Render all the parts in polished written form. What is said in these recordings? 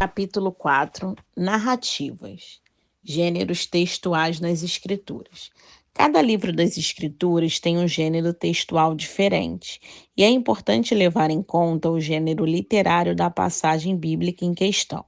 Capítulo 4. Narrativas. Gêneros textuais nas Escrituras. Cada livro das Escrituras tem um gênero textual diferente, e é importante levar em conta o gênero literário da passagem bíblica em questão.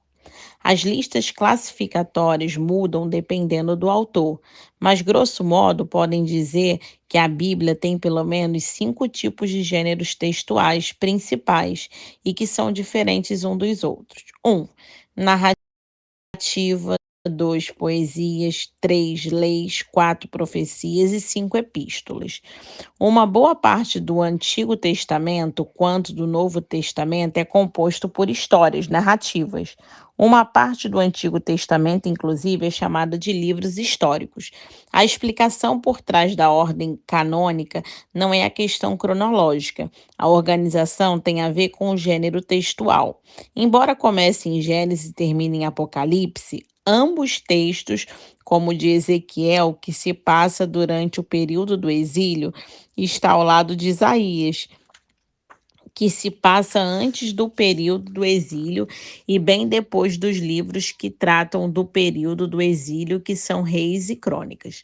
As listas classificatórias mudam dependendo do autor, mas, grosso modo, podem dizer que a Bíblia tem pelo menos 5 tipos de gêneros textuais principais e que são diferentes uns dos outros. 1. Narrativa. 2. Poesias. 3. Leis. 4. Profecias e 5. Epístolas. Uma boa parte do Antigo Testamento, quanto do Novo Testamento, é composto por histórias, narrativas. Uma parte do Antigo Testamento, inclusive, é chamada de livros históricos. A explicação por trás da ordem canônica não é a questão cronológica. A organização tem a ver com o gênero textual. Embora comece em Gênesis e termine em Apocalipse, ambos textos, como o de Ezequiel, que se passa durante o período do exílio, está ao lado de Isaías, que se passa antes do período do exílio e bem depois dos livros que tratam do período do exílio, que são Reis e Crônicas.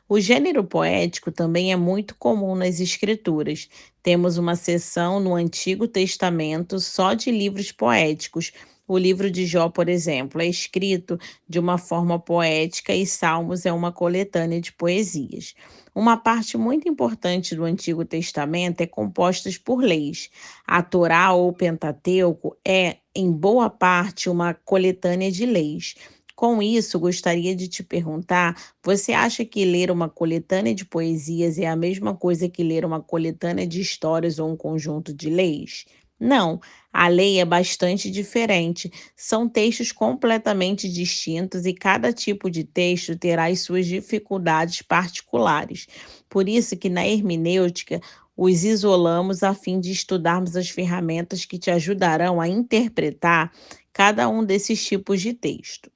O gênero poético também é muito comum nas escrituras. Temos uma seção no Antigo Testamento só de livros poéticos. O livro de Jó, por exemplo, é escrito de uma forma poética e Salmos é uma coletânea de poesias. Uma parte muito importante do Antigo Testamento é composta por leis. A Torá ou Pentateuco é, em boa parte, uma coletânea de leis. Com isso, gostaria de te perguntar: você acha que ler uma coletânea de poesias é a mesma coisa que ler uma coletânea de histórias ou um conjunto de leis? Não, a lei é bastante diferente. São textos completamente distintos e cada tipo de texto terá as suas dificuldades particulares. Por isso que na hermenêutica os isolamos a fim de estudarmos as ferramentas que te ajudarão a interpretar cada um desses tipos de texto.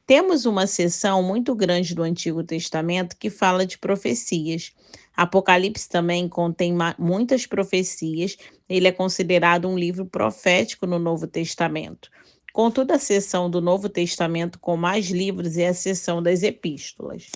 Temos uma seção muito grande do Antigo Testamento que fala de profecias. Apocalipse também contém muitas profecias, ele é considerado um livro profético no Novo Testamento. Contudo, a seção do Novo Testamento com mais livros é a seção das epístolas.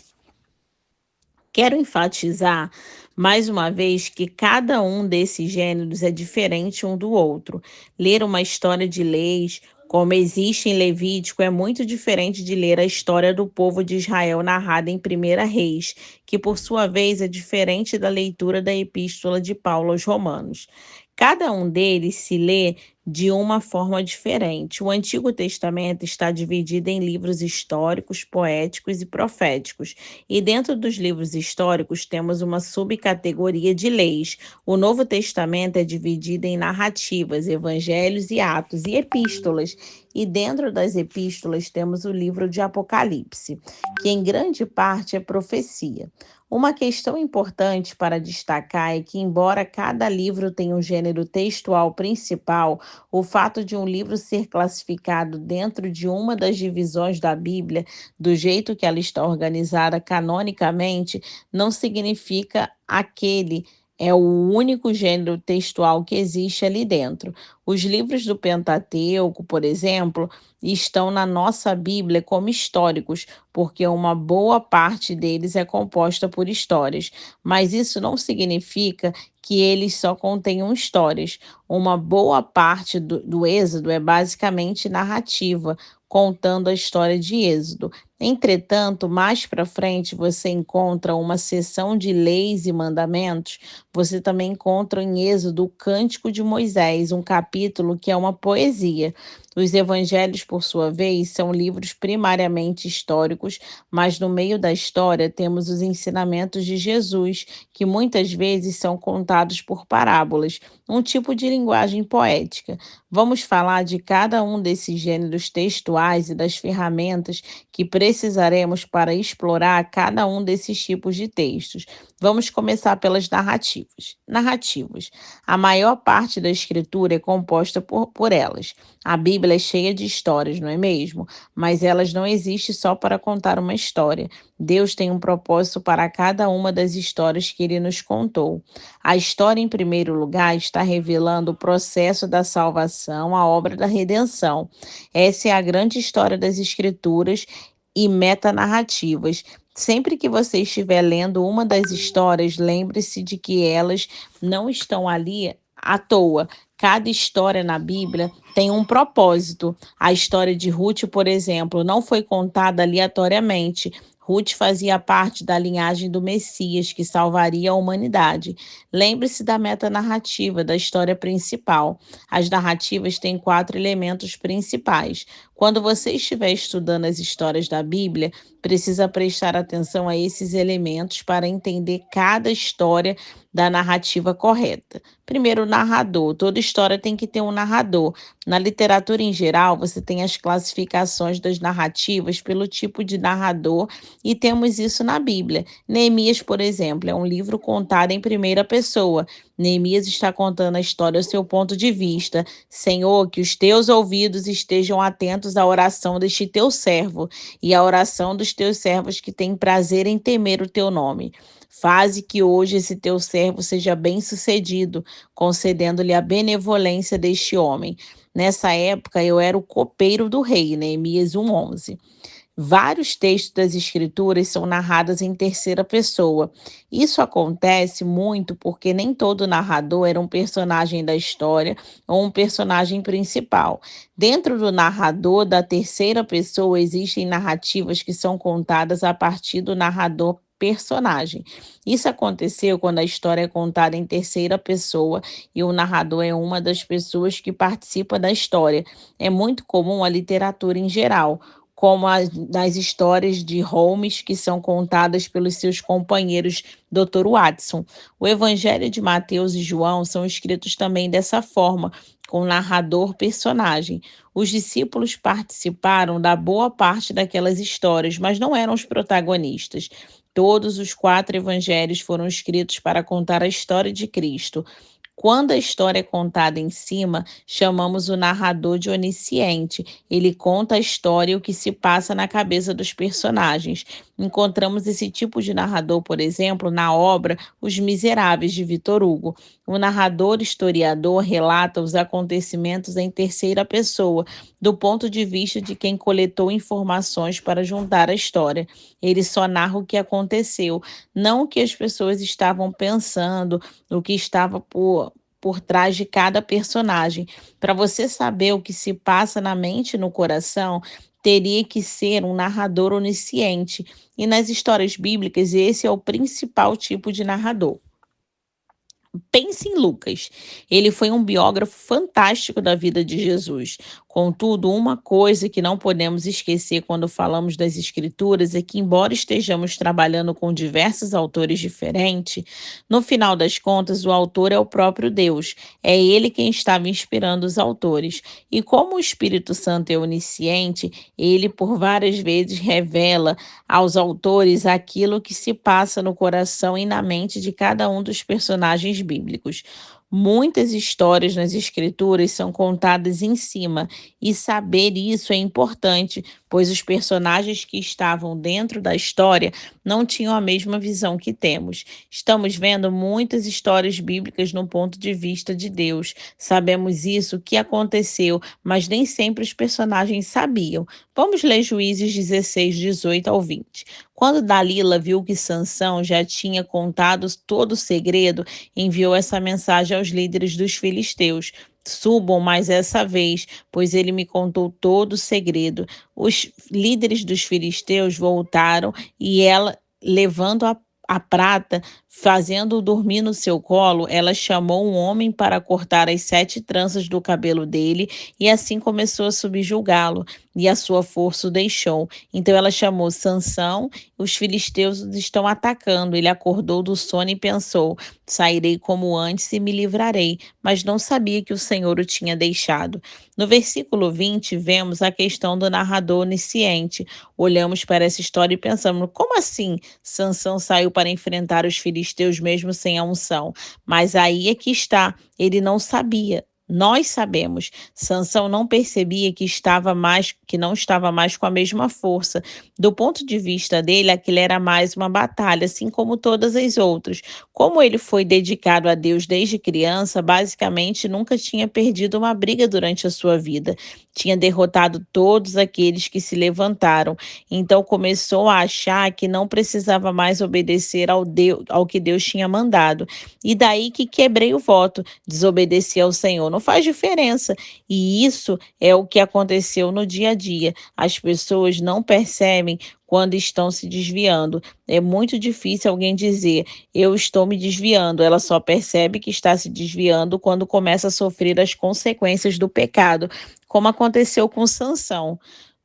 Quero enfatizar mais uma vez que cada um desses gêneros é diferente um do outro. Ler uma história de leis, como existe em Levítico, é muito diferente de ler a história do povo de Israel narrada em 1 Reis, que por sua vez é diferente da leitura da Epístola de Paulo aos Romanos. Cada um deles se lê de uma forma diferente. O Antigo Testamento está dividido em livros históricos, poéticos e proféticos. E dentro dos livros históricos temos uma subcategoria de leis. O Novo Testamento é dividido em narrativas, evangelhos e atos e epístolas. E dentro das epístolas temos o livro de Apocalipse, que em grande parte é profecia. Uma questão importante para destacar é que, embora cada livro tenha um gênero textual principal, o fato de um livro ser classificado dentro de uma das divisões da Bíblia, do jeito que ela está organizada canonicamente, não significa aquele é o único gênero textual que existe ali dentro. Os livros do Pentateuco, por exemplo, estão na nossa Bíblia como históricos, porque uma boa parte deles é composta por histórias, mas isso não significa que eles só contenham histórias. Uma boa parte do Êxodo é basicamente narrativa, contando a história de Êxodo. Entretanto, mais para frente você encontra uma seção de leis e mandamentos. Você também encontra em Êxodo o Cântico de Moisés, um capítulo que é uma poesia. Os evangelhos, por sua vez, são livros primariamente históricos, mas no meio da história temos os ensinamentos de Jesus, que muitas vezes são contados por parábolas, um tipo de linguagem poética. Vamos falar de cada um desses gêneros textuais e das ferramentas que precisaremos para explorar cada um desses tipos de textos. Vamos começar pelas narrativas. Narrativas. A maior parte da escritura é composta por elas. A Bíblia Bíblia é cheia de histórias, não é mesmo? Mas elas não existem só para contar uma história. Deus tem um propósito para cada uma das histórias que ele nos contou. A história, em primeiro lugar, está revelando o processo da salvação, a obra da redenção. Essa é a grande história das Escrituras e metanarrativas. Sempre que você estiver lendo uma das histórias, lembre-se de que elas não estão ali à toa. Cada história na Bíblia tem um propósito. A história de Ruth, por exemplo, não foi contada aleatoriamente. Ruth fazia parte da linhagem do Messias que salvaria a humanidade. Lembre-se da metanarrativa, da história principal. As narrativas têm 4 elementos principais. Quando você estiver estudando as histórias da Bíblia, precisa prestar atenção a esses elementos para entender cada história da narrativa correta. Primeiro, o narrador. Toda história tem que ter um narrador. Na literatura em geral, você tem as classificações das narrativas pelo tipo de narrador e temos isso na Bíblia. Neemias, por exemplo, é um livro contado em primeira pessoa. Neemias está contando a história ao seu ponto de vista. Senhor, que os teus ouvidos estejam atentos à oração deste teu servo e à oração dos teus servos que têm prazer em temer o teu nome. Faze que hoje esse teu servo seja bem-sucedido, concedendo-lhe a benevolência deste homem. Nessa época, eu era o copeiro do rei, Neemias 1:11. Vários textos das Escrituras são narrados em terceira pessoa. Isso acontece muito porque nem todo narrador era um personagem da história ou um personagem principal. Dentro do narrador da terceira pessoa, existem narrativas que são contadas a partir do narrador personagem. Isso aconteceu quando a história é contada em terceira pessoa e o narrador é uma das pessoas que participa da história. É muito comum a literatura em geral, como as das histórias de Holmes, que são contadas pelos seus companheiros Dr. Watson. O Evangelho de Mateus e João são escritos também dessa forma, com narrador-personagem. Os discípulos participaram da boa parte daquelas histórias, mas não eram os protagonistas. Todos os 4 evangelhos foram escritos para contar a história de Cristo. Quando a história é contada em cima, chamamos o narrador de onisciente. Ele conta a história e o que se passa na cabeça dos personagens. Encontramos esse tipo de narrador, por exemplo, na obra Os Miseráveis, de Victor Hugo. O narrador historiador relata os acontecimentos em terceira pessoa, do ponto de vista de quem coletou informações para juntar a história. Ele só narra o que aconteceu, não o que as pessoas estavam pensando, o que estava por trás de cada personagem. Para você saber o que se passa na mente e no coração, teria que ser um narrador onisciente. E nas histórias bíblicas, esse é o principal tipo de narrador. Pense em Lucas. Ele foi um biógrafo fantástico da vida de Jesus. Contudo, uma coisa que não podemos esquecer quando falamos das Escrituras é que, embora estejamos trabalhando com diversos autores diferentes, no final das contas, o autor é o próprio Deus. É ele quem estava inspirando os autores. E como o Espírito Santo é onisciente, ele por várias vezes revela aos autores aquilo que se passa no coração e na mente de cada um dos personagens bíblicos. Muitas histórias nas escrituras são contadas em cima, e saber isso é importante, pois os personagens que estavam dentro da história não tinham a mesma visão que temos. Estamos vendo muitas histórias bíblicas no ponto de vista de Deus. Sabemos isso, o que aconteceu, mas nem sempre os personagens sabiam. Vamos ler Juízes 16, 18 ao 20. Quando Dalila viu que Sansão já tinha contado todo o segredo, enviou essa mensagem aos líderes dos filisteus: subam mais essa vez, pois ele me contou todo o segredo. Os líderes dos filisteus voltaram e ela, levando a prata, fazendo-o dormir no seu colo, ela chamou um homem para cortar as 7 tranças do cabelo dele e assim começou a subjugá-lo, e a sua força o deixou. Então ela chamou Sansão, os filisteus os estão atacando. Ele acordou do sono e pensou: sairei como antes e me livrarei, mas não sabia que o Senhor o tinha deixado. No versículo 20, vemos a questão do narrador onisciente. Olhamos para essa história e pensamos: como assim Sansão saiu para enfrentar os filisteus mesmo sem a unção? Mas aí é que está, ele não sabia. Nós sabemos, Sansão não percebia que não estava mais com a mesma força. Do ponto de vista dele, aquilo era mais uma batalha, assim como todas as outras. Como ele foi dedicado a Deus desde criança, basicamente nunca tinha perdido uma briga durante a sua vida. Tinha derrotado todos aqueles que se levantaram. Então começou a achar que não precisava mais obedecer ao que Deus tinha mandado. E daí que quebrei o voto, desobedeci ao Senhor. Não faz diferença. E isso é o que aconteceu no dia a dia. As pessoas não percebem quando estão se desviando. É muito difícil alguém dizer, eu estou me desviando. Ela só percebe que está se desviando quando começa a sofrer as consequências do pecado, como aconteceu com Sansão.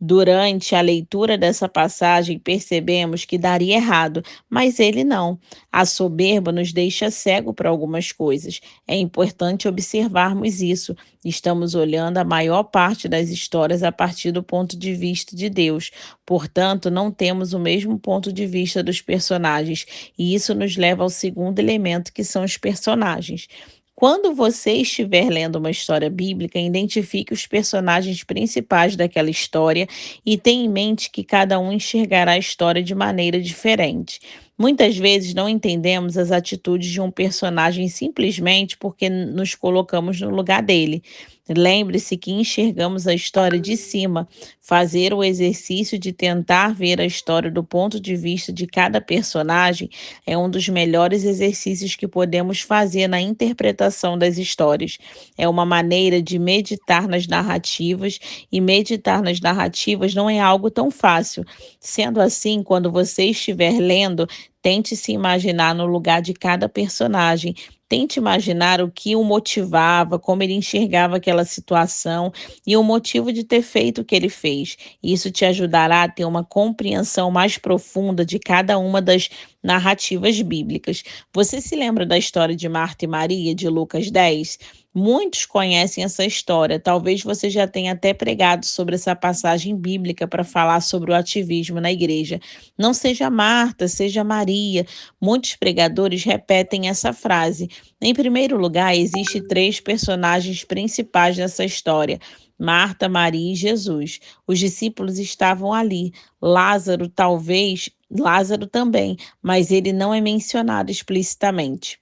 Durante a leitura dessa passagem, percebemos que daria errado, mas ele não. A soberba nos deixa cego para algumas coisas. É importante observarmos isso. Estamos olhando a maior parte das histórias a partir do ponto de vista de Deus. Portanto, não temos o mesmo ponto de vista dos personagens. E isso nos leva ao segundo elemento, que são os personagens. Quando você estiver lendo uma história bíblica, identifique os personagens principais daquela história e tenha em mente que cada um enxergará a história de maneira diferente. Muitas vezes não entendemos as atitudes de um personagem simplesmente porque nos colocamos no lugar dele. Lembre-se que enxergamos a história de cima. Fazer o exercício de tentar ver a história do ponto de vista de cada personagem é um dos melhores exercícios que podemos fazer na interpretação das histórias. É uma maneira de meditar nas narrativas, e meditar nas narrativas não é algo tão fácil. Sendo assim, quando você estiver lendo, tente se imaginar no lugar de cada personagem. Tente imaginar o que o motivava, como ele enxergava aquela situação e o motivo de ter feito o que ele fez. Isso te ajudará a ter uma compreensão mais profunda de cada uma das narrativas bíblicas. Você se lembra da história de Marta e Maria, de Lucas 10? Muitos conhecem essa história. Talvez você já tenha até pregado sobre essa passagem bíblica para falar sobre o ativismo na igreja. Não seja Marta, seja Maria. Muitos pregadores repetem essa frase. Em primeiro lugar, existem três personagens principais nessa história: Marta, Maria e Jesus. Os discípulos estavam ali. Lázaro também, mas ele não é mencionado explicitamente.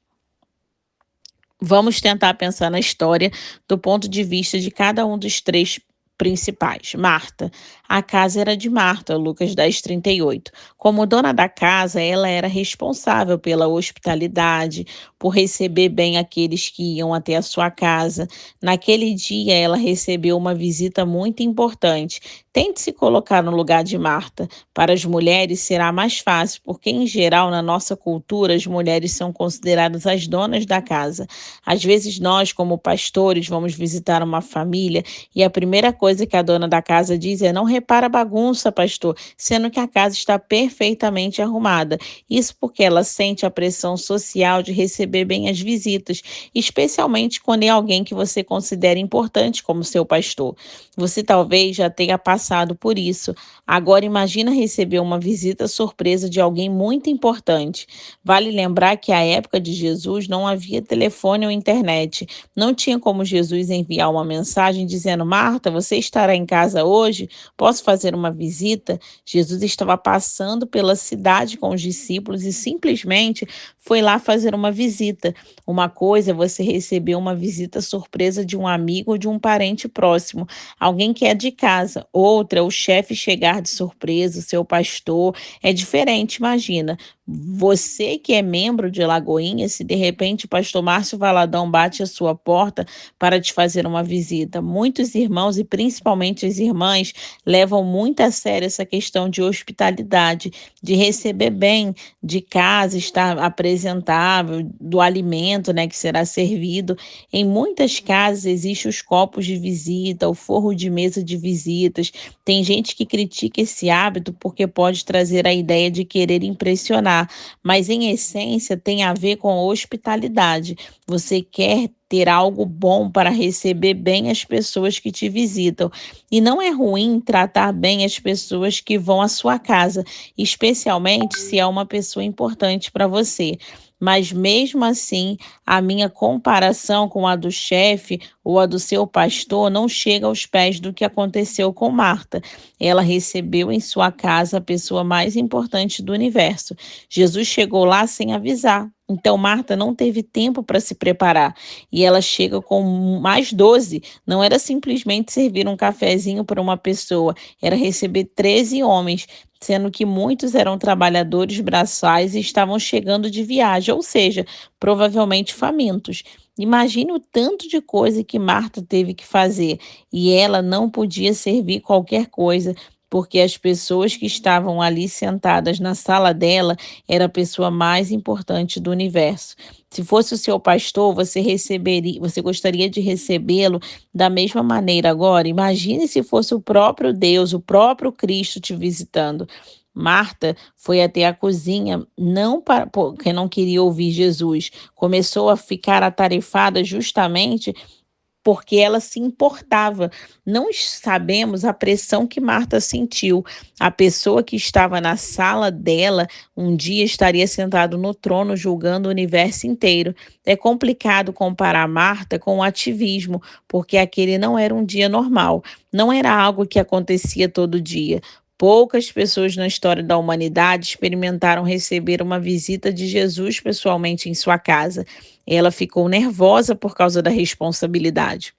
Vamos tentar pensar na história do ponto de vista de cada um dos três principais. Marta. A casa era de Marta, Lucas 10:38. Como dona da casa, ela era responsável pela hospitalidade, por receber bem aqueles que iam até a sua casa. Naquele dia, ela recebeu uma visita muito importante. Tente se colocar no lugar de Marta. Para as mulheres será mais fácil, porque, em geral, na nossa cultura, as mulheres são consideradas as donas da casa. Às vezes, nós, como pastores, vamos visitar uma família e a primeira coisa que a dona da casa diz é: não repara a bagunça, pastor, sendo que a casa está perfeitamente arrumada. Isso porque ela sente a pressão social de receber bem as visitas, especialmente quando é alguém que você considera importante como seu pastor. Você talvez já tenha passado por isso. Agora imagina receber uma visita surpresa de alguém muito importante. Vale lembrar que à época de Jesus não havia telefone ou internet. Não tinha como Jesus enviar uma mensagem dizendo: Marta, você estará em casa hoje? Posso fazer uma visita? Jesus estava passando pela cidade com os discípulos e simplesmente foi lá fazer uma visita. Uma coisa é você receber uma visita surpresa de um amigo ou de um parente próximo, alguém que é de casa. Outra é o chefe chegar de surpresa, o seu pastor. É diferente, imagina. Você que é membro de Lagoinha, se de repente o pastor Márcio Valadão bate a sua porta para te fazer uma visita. Muitos irmãos e principalmente as irmãs levam muito a sério essa questão de hospitalidade, de receber bem, de casa, estar apresentável, do alimento, né, que será servido. Em muitas casas existem os copos de visita, o forro de mesa de visitas. Tem gente que critica esse hábito porque pode trazer a ideia de querer impressionar, mas em essência tem a ver com hospitalidade. Você quer ter algo bom para receber bem as pessoas que te visitam. E não é ruim tratar bem as pessoas que vão à sua casa, especialmente se é uma pessoa importante para você. mas mesmo assim, a minha comparação com a do chefe ou a do seu pastor não chega aos pés do que aconteceu com Marta. Ela recebeu em sua casa a pessoa mais importante do universo. Jesus chegou lá sem avisar. Então, Marta não teve tempo para se preparar. E ela chega com mais 12. Não era simplesmente servir um cafezinho para uma pessoa, era receber 13 homens, sendo que muitos eram trabalhadores braçais e estavam chegando de viagem, ou seja, provavelmente famintos. Imagine o tanto de coisa que Marta teve que fazer e ela não podia servir qualquer coisa, porque as pessoas que estavam ali sentadas na sala dela era a pessoa mais importante do universo. Se fosse o seu pastor, você gostaria de recebê-lo da mesma maneira agora? Imagine se fosse o próprio Deus, o próprio Cristo te visitando. Marta foi até a cozinha, não para, porque não queria ouvir Jesus. Começou a ficar atarefada justamente porque ela se importava. Não sabemos a pressão que Marta sentiu. A pessoa que estava na sala dela um dia estaria sentado no trono julgando o universo inteiro. É complicado comparar Marta com o ativismo, porque aquele não era um dia normal, não era algo que acontecia todo dia. Poucas pessoas na história da humanidade experimentaram receber uma visita de Jesus pessoalmente em sua casa. Ela ficou nervosa por causa da responsabilidade.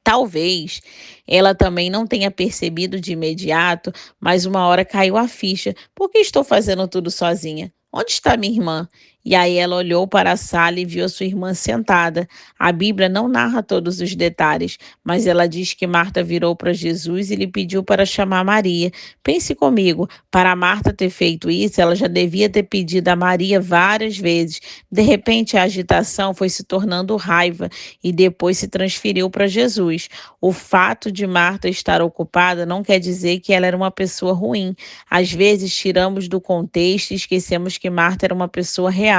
Talvez ela também não tenha percebido de imediato, mas uma hora caiu a ficha. Por que estou fazendo tudo sozinha? Onde está minha irmã? E aí ela olhou para a sala e viu a sua irmã sentada. A Bíblia não narra todos os detalhes, mas ela diz que Marta virou para Jesus e lhe pediu para chamar Maria. Pense comigo, para Marta ter feito isso, ela já devia ter pedido a Maria várias vezes. De repente, a agitação foi se tornando raiva e depois se transferiu para Jesus. O fato de Marta estar ocupada não quer dizer que ela era uma pessoa ruim. Às vezes, tiramos do contexto e esquecemos que Marta era uma pessoa real.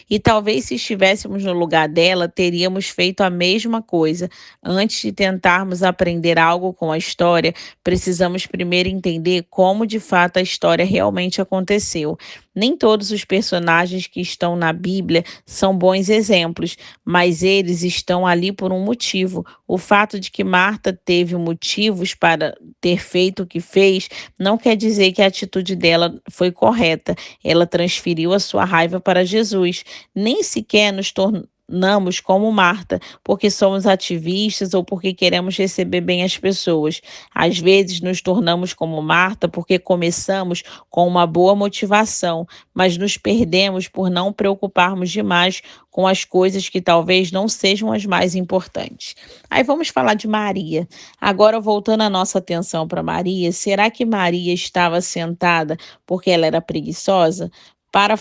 E talvez, se estivéssemos no lugar dela, teríamos feito a mesma coisa. Antes de tentarmos aprender algo com a história, precisamos primeiro entender como de fato a história realmente aconteceu. Nem todos os personagens que estão na Bíblia são bons exemplos, mas eles estão ali por um motivo. O fato de que Marta teve motivos para ter feito o que fez não quer dizer que a atitude dela foi correta. Ela transferiu a sua raiva para Jesus. Nem sequer nos tornamos como Marta, porque somos ativistas ou porque queremos receber bem as pessoas. Às vezes nos tornamos como Marta porque começamos com uma boa motivação, mas nos perdemos por não preocuparmos demais com as coisas que talvez não sejam as mais importantes. Aí vamos falar de Maria. Agora, voltando a nossa atenção para Maria, será que Maria estava sentada porque ela era preguiçosa? Para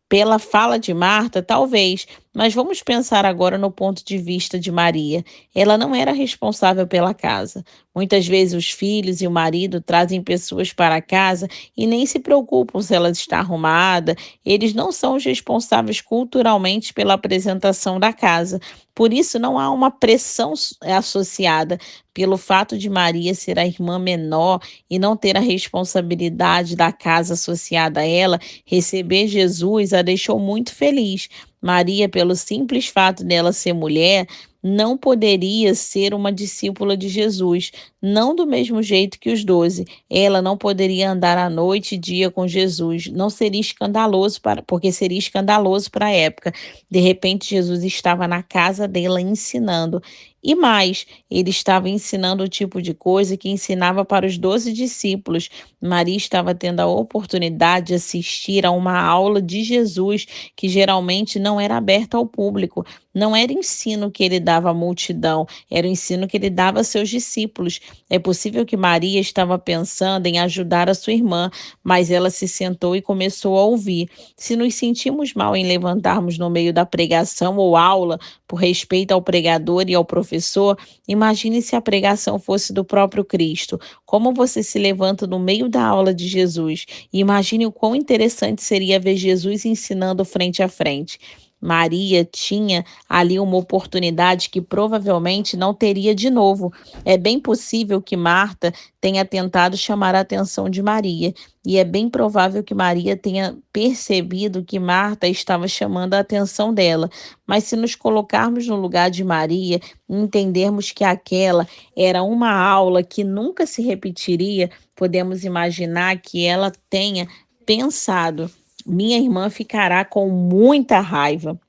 Pela fala de Marta, talvez, mas vamos pensar agora no ponto de vista de Maria. Ela não era responsável pela casa. Muitas vezes os filhos e o marido trazem pessoas para casa e nem se preocupam se ela está arrumada. Eles não são os responsáveis culturalmente pela apresentação da casa. Por isso, não há uma pressão associada pelo fato de Maria ser a irmã menor e não ter a responsabilidade da casa associada a ela. Receber Jesus a deixou muito feliz. Maria, pelo simples fato dela ser mulher, não poderia ser uma discípula de Jesus, não do mesmo jeito que os 12. Ela não poderia andar à noite e dia com Jesus, não seria escandaloso porque seria escandaloso para a época. De repente, Jesus estava na casa dela ensinando. E mais, ele estava ensinando o tipo de coisa que ensinava para os 12 discípulos. Maria estava tendo a oportunidade de assistir a uma aula de Jesus que geralmente não era aberta ao público. Não era ensino que ele dava à multidão, era o ensino que ele dava a seus discípulos. É possível que Maria estava pensando em ajudar a sua irmã, mas ela se sentou e começou a ouvir. Se nos sentimos mal em levantarmos no meio da pregação ou aula, por respeito ao pregador e ao professor, imagine se a pregação fosse do próprio Cristo. Como você se levanta no meio da aula de Jesus? E imagine o quão interessante seria ver Jesus ensinando frente a frente. Maria tinha ali uma oportunidade que provavelmente não teria de novo. É bem possível que Marta tenha tentado chamar a atenção de Maria, e é bem provável que Maria tenha percebido que Marta estava chamando a atenção dela. Mas se nos colocarmos no lugar de Maria, e entendermos que aquela era uma aula que nunca se repetiria, podemos imaginar que ela tenha pensado: minha irmã ficará com muita raiva,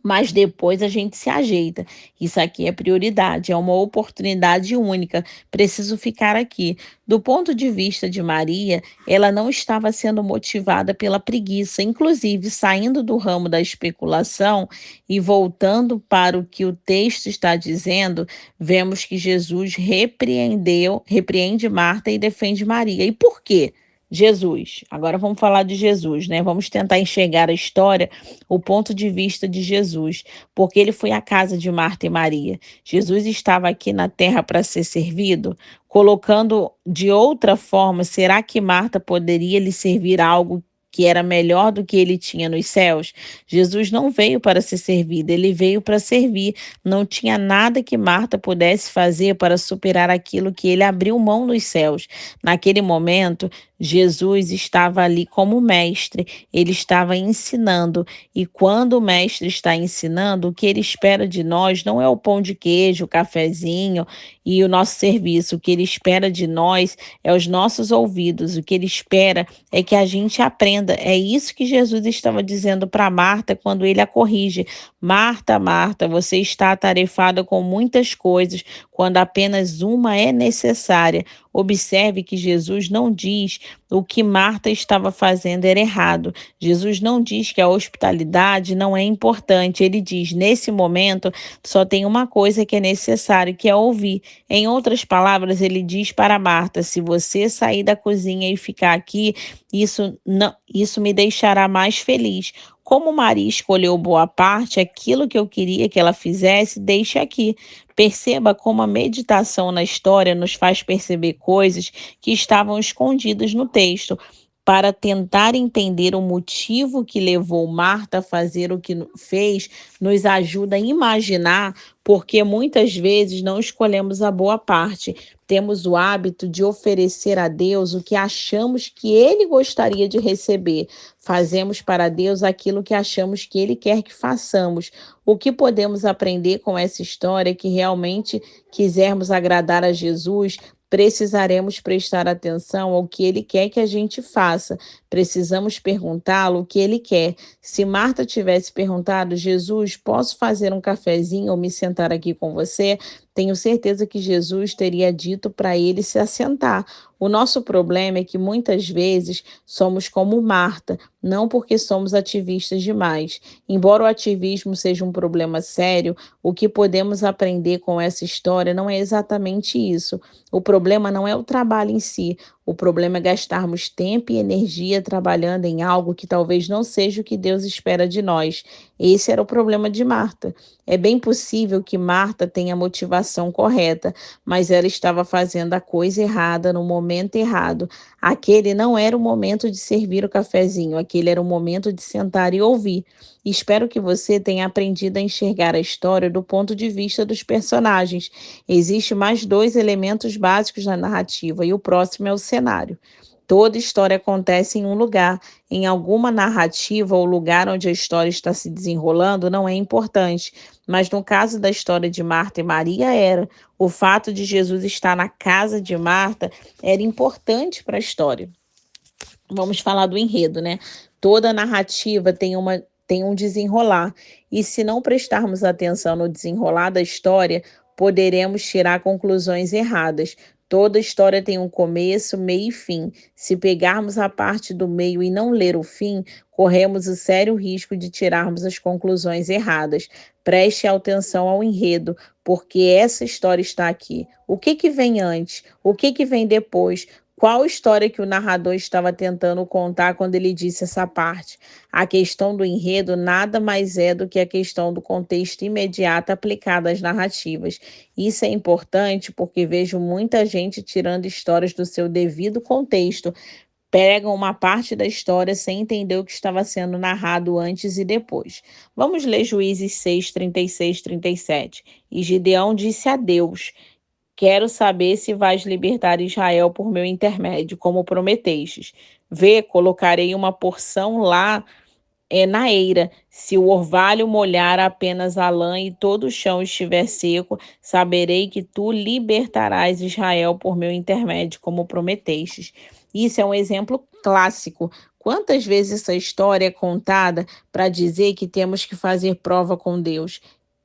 mas depois a gente se ajeita. Isso aqui é prioridade, é uma oportunidade única. Preciso ficar aqui. Do ponto de vista de Maria, ela não estava sendo motivada pela preguiça, inclusive saindo do ramo da especulação e voltando para o que o texto está dizendo, vemos que Jesus repreende Marta e defende Maria. E por quê? Jesus. Agora vamos falar de Jesus, né? Vamos tentar enxergar a história, o ponto de vista de Jesus, porque ele foi à casa de Marta e Maria. Jesus estava aqui na terra para ser servido, colocando de outra forma, será que Marta poderia lhe servir algo que era melhor do que ele tinha nos céus? Jesus não veio para ser servido, ele veio para servir. Não tinha nada que Marta pudesse fazer para superar aquilo que ele abriu mão nos céus. Naquele momento, Jesus estava ali como mestre, ele estava ensinando, e quando o mestre está ensinando, o que ele espera de nós não é o pão de queijo, o cafezinho e o nosso serviço. O que ele espera de nós é os nossos ouvidos, o que ele espera é que a gente aprenda. É isso que Jesus estava dizendo para Marta quando ele a corrige: Marta, Marta, você está atarefada com muitas coisas, quando apenas uma é necessária. Observe que Jesus não diz o que Marta estava fazendo era errado. Jesus não diz que a hospitalidade não é importante. Ele diz: nesse momento, só tem uma coisa que é necessário, que é ouvir. Em outras palavras, ele diz para Marta: se você sair da cozinha e ficar aqui, isso me deixará mais feliz. Como Maria escolheu boa parte, aquilo que eu queria que ela fizesse, deixe aqui. Perceba como a meditação na história nos faz perceber coisas que estavam escondidas no texto. Para tentar entender o motivo que levou Marta a fazer o que fez, nos ajuda a imaginar porque muitas vezes não escolhemos a boa parte. Temos o hábito de oferecer a Deus o que achamos que Ele gostaria de receber. Fazemos para Deus aquilo que achamos que Ele quer que façamos. O que podemos aprender com essa história é que realmente quisermos agradar a Jesus, precisaremos prestar atenção ao que ele quer que a gente faça. Precisamos perguntá-lo o que ele quer. Se Marta tivesse perguntado: Jesus, posso fazer um cafezinho ou me sentar aqui com você? Tenho certeza que Jesus teria dito para ele se assentar. O nosso problema é que muitas vezes somos como Marta, não porque somos ativistas demais. Embora o ativismo seja um problema sério, o que podemos aprender com essa história não é exatamente isso. O problema não é o trabalho em si, o problema é gastarmos tempo e energia trabalhando em algo que talvez não seja o que Deus espera de nós. Esse era o problema de Marta. É bem possível que Marta tenha a motivação correta, mas ela estava fazendo a coisa errada no momento errado. Aquele não era o momento de servir o cafezinho, aquele era o momento de sentar e ouvir. Espero que você tenha aprendido a enxergar a história do ponto de vista dos personagens. Existem mais dois elementos básicos na narrativa e o próximo é o cenário. Toda história acontece em um lugar. Em alguma narrativa, o lugar onde a história está se desenrolando não é importante. Mas no caso da história de Marta e Maria era. O fato de Jesus estar na casa de Marta era importante para a história. Vamos falar do enredo, né? Toda narrativa tem um desenrolar. E se não prestarmos atenção no desenrolar da história, poderemos tirar conclusões erradas. Toda história tem um começo, meio e fim. Se pegarmos a parte do meio e não ler o fim, corremos o sério risco de tirarmos as conclusões erradas. Preste atenção ao enredo, porque essa história está aqui. O que vem antes? O que vem depois? Qual história que o narrador estava tentando contar quando ele disse essa parte? A questão do enredo nada mais é do que a questão do contexto imediato aplicado às narrativas. Isso é importante porque vejo muita gente tirando histórias do seu devido contexto. pegam uma parte da história sem entender o que estava sendo narrado antes e depois. Vamos ler Juízes 6, 36, 37. E Gideão disse a Deus: Quero saber se vais libertar Israel por meu intermédio, como prometestes. Vê, colocarei uma porção lá na eira. Se o orvalho molhar apenas a lã e todo o chão estiver seco, saberei que tu libertarás Israel por meu intermédio, como prometestes. Isso é um exemplo clássico. Quantas vezes essa história é contada para dizer que temos que fazer prova com Deus?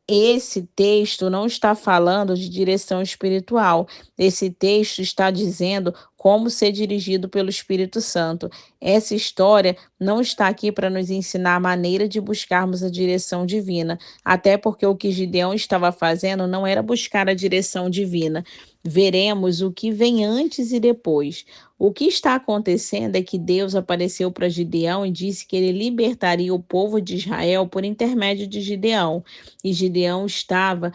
Esse texto não está falando de direção espiritual. Esse texto está dizendo como ser dirigido pelo Espírito Santo. Essa história não está aqui para nos ensinar a maneira de buscarmos a direção divina, até porque o que Gideão estava fazendo não era buscar a direção divina. Veremos o que vem antes e depois. O que está acontecendo é que Deus apareceu para Gideão e disse que ele libertaria o povo de Israel por intermédio de Gideão. E Gideão estava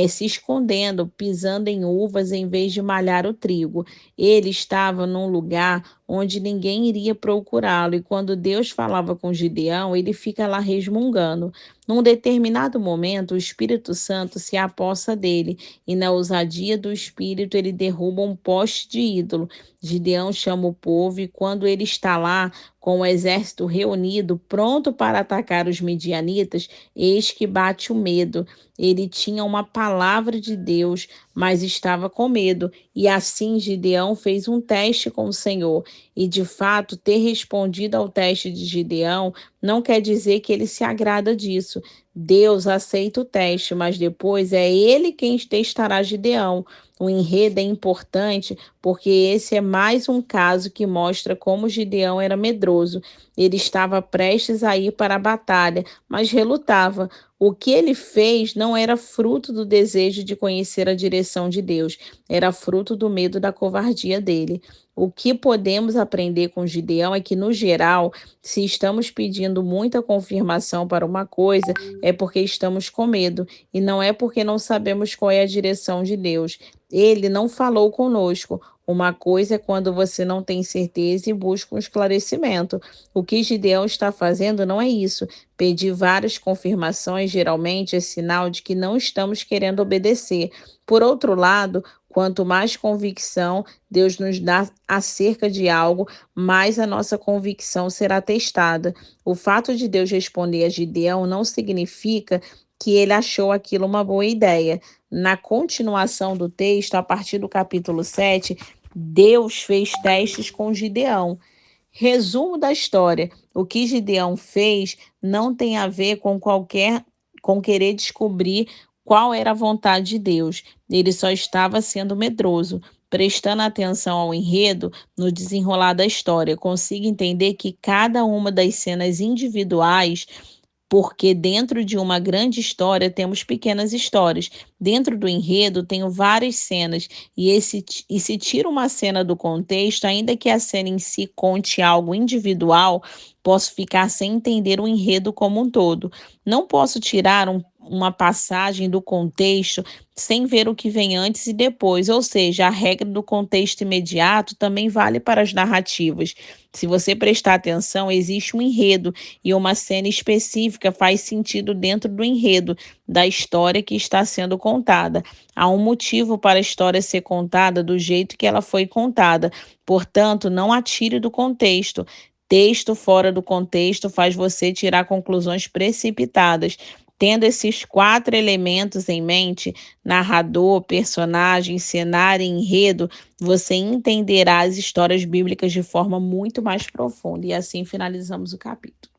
se escondendo, pisando em uvas em vez de malhar o trigo. Ele estava num lugar onde ninguém iria procurá-lo. E quando Deus falava com Gideão, ele fica lá resmungando. Num determinado momento, o Espírito Santo se apossa dele e, na ousadia do Espírito, ele derruba um poste de ídolo. Gideão chama o povo e, quando ele está lá, com o exército reunido, pronto para atacar os midianitas, eis que bate o medo. Ele tinha uma palavra de Deus, mas estava com medo. E assim Gideão fez um teste com o Senhor. E de fato, ter respondido ao teste de Gideão não quer dizer que ele se agrada disso. Deus aceita o teste, mas depois é ele quem testará Gideão. O enredo é importante porque esse é mais um caso que mostra como Gideão era medroso. Ele estava prestes a ir para a batalha, mas relutava. O que ele fez não era fruto do desejo de conhecer a direção de Deus, era fruto do medo da covardia dele. O que podemos aprender com Gideão é que, no geral, se estamos pedindo muita confirmação para uma coisa, é porque estamos com medo, e não é porque não sabemos qual é a direção de Deus. Ele não falou conosco. Uma coisa é quando você não tem certeza e busca um esclarecimento. O que Gideão está fazendo não é isso. Pedir várias confirmações geralmente é sinal de que não estamos querendo obedecer. Por outro lado, quanto mais convicção Deus nos dá acerca de algo, mais a nossa convicção será testada. O fato de Deus responder a Gideão não significa que ele achou aquilo uma boa ideia. Na continuação do texto, a partir do capítulo 7, Deus fez testes com Gideão. Resumo da história: o que Gideão fez não tem a ver com querer descobrir qual era a vontade de Deus. Ele só estava sendo medroso. Prestando atenção ao enredo, no desenrolar da história, consigo entender que cada uma das cenas individuais, porque dentro de uma grande história temos pequenas histórias. Dentro do enredo tenho várias cenas e se tira uma cena do contexto, ainda que a cena em si conte algo individual, posso ficar sem entender o enredo como um todo. Não posso tirar uma passagem do contexto sem ver o que vem antes e depois, ou seja, a regra do contexto imediato também vale para as narrativas. Se você prestar atenção, existe um enredo e uma cena específica faz sentido dentro do enredo da história que está sendo contada. Há um motivo para a história ser contada do jeito que ela foi contada. Portanto, não a tire do contexto. Texto fora do contexto faz você tirar conclusões precipitadas. Tendo esses 4 elementos em mente, narrador, personagem, cenário e enredo, você entenderá as histórias bíblicas de forma muito mais profunda. E assim finalizamos o capítulo.